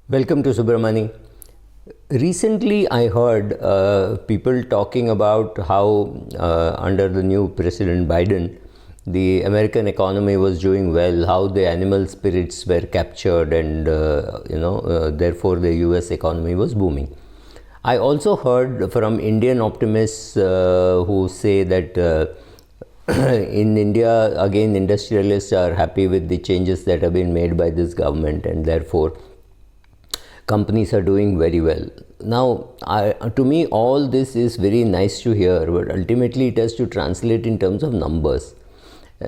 Welcome to Subramani. Recently, I heard people talking about how under the new President Biden, the American economy was doing well, how the animal spirits were captured, and therefore the U.S. economy was booming. I also heard from Indian optimists who say that in India, again, industrialists are happy with the changes that have been made by this government, and therefore companies are doing very well. Now, to me, all this is very nice to hear, but ultimately it has to translate in terms of numbers.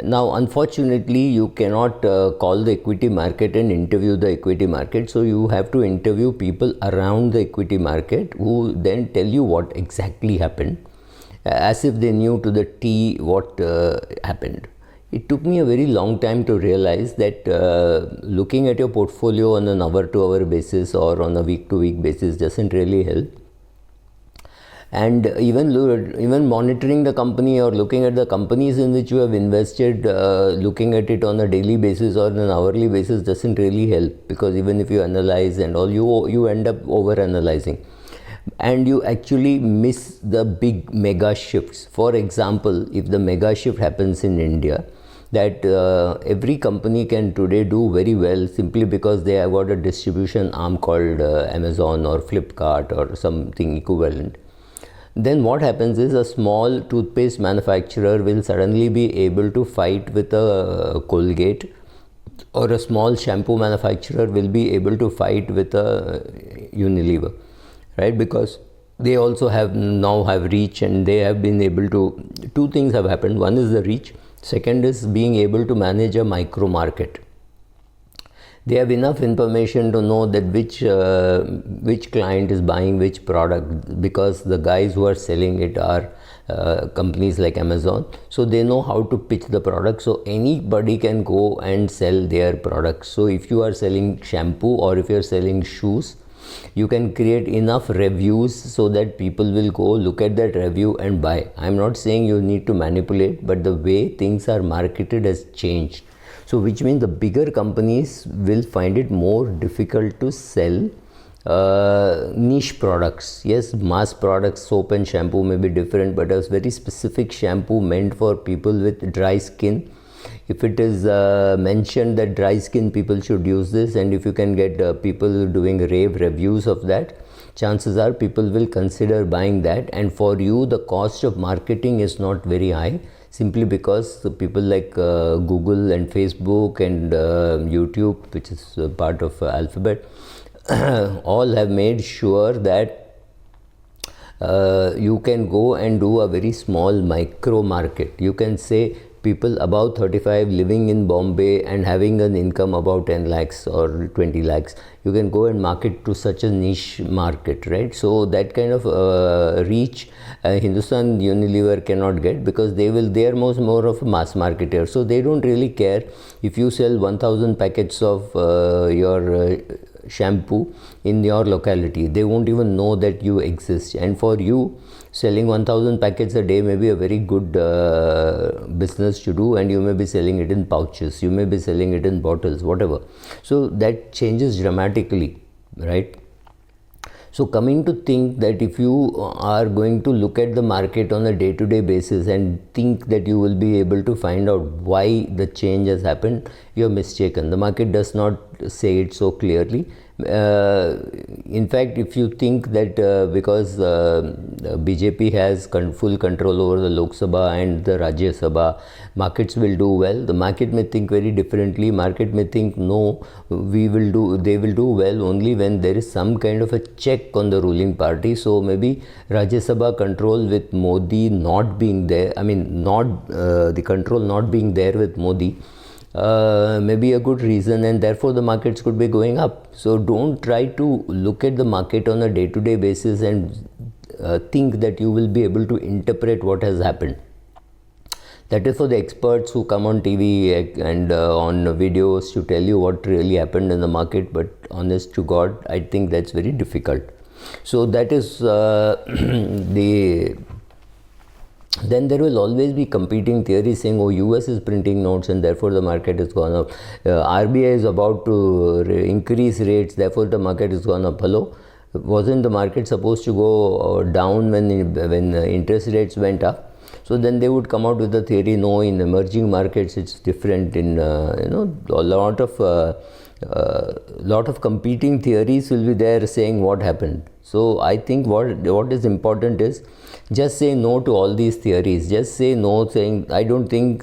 Now, unfortunately, you cannot call the equity market and interview the equity market. So, you have to interview people around the equity market who then tell you what exactly happened, as if they knew to the T what happened. It took me a very long time to realize that looking at your portfolio on an hour-to-hour basis or on a week-to-week basis doesn't really help. And even monitoring the company or looking at the companies in which you have invested, looking at it on a daily basis or an hourly basis doesn't really help, because even if you analyze and all, you end up over-analyzing. And you actually miss the big mega shifts. For example, if the mega shift happens in India, that every company can today do very well simply because they have got a distribution arm called Amazon or Flipkart or something equivalent. Then what happens is a small toothpaste manufacturer will suddenly be able to fight with a Colgate, or a small shampoo manufacturer will be able to fight with a Unilever, right? Because they also now have reach, and they have been able to, two things have happened. One is the reach, second is being able to manage a micro market. They have enough information to know that which client is buying which product, because the guys who are selling it are companies like Amazon. So they know how to pitch the product, so anybody can go and sell their products. So if you are selling shampoo or if you are selling shoes, you can create enough reviews so that people will go look at that review and buy. I'm not saying you need to manipulate, but the way things are marketed has changed. So which means the bigger companies will find it more difficult to sell niche products. Yes, mass products, soap and shampoo may be different, but a very specific shampoo meant for people with dry skin, if it is mentioned that dry skin people should use this, and if you can get people doing rave reviews of that, chances are people will consider buying that. And for you, the cost of marketing is not very high, simply because the people like Google and Facebook and YouTube, which is part of Alphabet, all have made sure that you can go and do a very small micro market. You can say people above 35 living in Bombay and having an income about 10 lakhs or 20 lakhs, you can go and market to such a niche market, right? So that kind of reach Hindustan Unilever cannot get, because they are more of a mass marketer. So they don't really care if you sell 1000 packets of your shampoo in your locality. They won't even know that you exist. And for you, selling 1000 packets a day may be a very good business to do, and you may be selling it in pouches, you may be selling it in bottles, whatever. So that changes dramatically, right? So coming to think that if you are going to look at the market on a day-to-day basis and think that you will be able to find out why the change has happened, you're mistaken. The market does not say it so clearly. In fact, if you think that because BJP has full control over the Lok Sabha and the Rajya Sabha, markets will do well, the market may think very differently. Market may think, no, they will do well only when there is some kind of a check on the ruling party. So maybe Rajya Sabha control with Modi not being there, the control not being there with Modi, may be a good reason, and therefore the markets could be going up. So don't try to look at the market on a day-to-day basis and think that you will be able to interpret what has happened. That is for the experts who come on TV and on videos to tell you what really happened in the market, but honest to God, I think that's very difficult. So that is the then there will always be competing theories saying, oh, US is printing notes and therefore the market has gone up. RBI is about to increase rates, therefore the market has gone up. Hello? Wasn't the market supposed to go down when interest rates went up? So then they would come out with the theory, no, in emerging markets it's different. In a lot of competing theories will be there saying what happened. So I think what is important is just say no to all these theories. Just say no, saying I don't think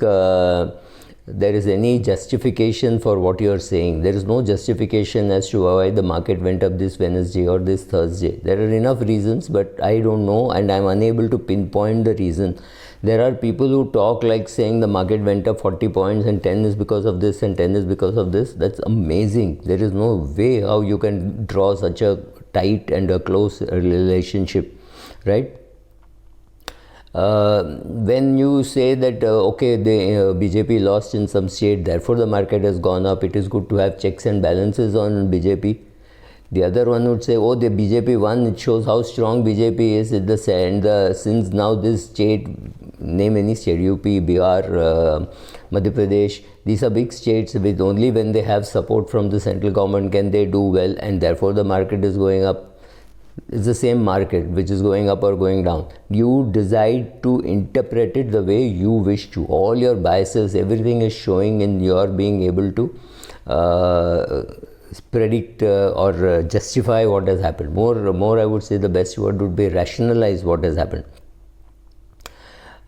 there is any justification for what you are saying. There is no justification as to why the market went up this Wednesday or this Thursday. There are enough reasons, but I don't know and I am unable to pinpoint the reason. There are people who talk like saying the market went up 40 points and 10 is because of this and 10 is because of this. That's amazing. There is no way how you can draw such a tight and a close relationship, right? When you say that okay, the BJP lost in some state, therefore the market has gone up, it is good to have checks and balances on BJP. The other one would say, oh, the BJP won, it shows how strong BJP is. Since now this state, name any state, UP, Bihar, Madhya Pradesh, these are big states, with only when they have support from the central government can they do well, and therefore the market is going up. It's the same market which is going up or going down. You decide to interpret it the way you wish to. All your biases, everything is showing in your being able to predict or justify what has happened. More, I would say the best word would be rationalize what has happened.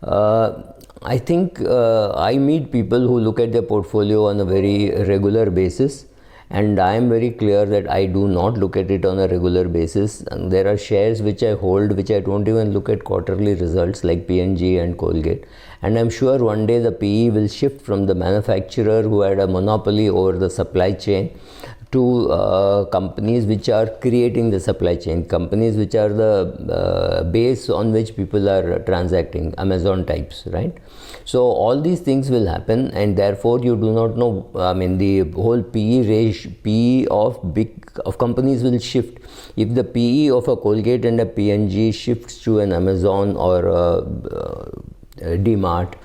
I think I meet people who look at their portfolio on a very regular basis, and I am very clear that I do not look at it on a regular basis. And there are shares which I hold which I don't even look at quarterly results, like P&G and Colgate, and I'm sure one day the PE will shift from the manufacturer who had a monopoly over the supply chain to companies which are creating the supply chain, companies which are the base on which people are transacting, Amazon types, right? So all these things will happen, and therefore you do not know, I mean, the whole PE ratio, PE of companies will shift. If the PE of a Colgate and a P&G shifts to an Amazon or a D-Mart,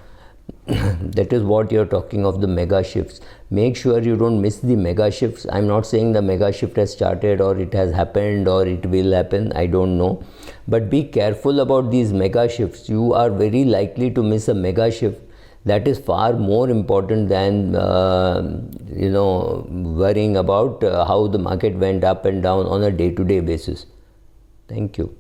that is what you're talking of, the mega shifts. Make sure you don't miss the mega shifts. I'm not saying the mega shift has started or it has happened or it will happen, I don't know, but be careful about these mega shifts. You are very likely to miss a mega shift that is far more important than worrying about how the market went up and down on a day-to-day basis. Thank you.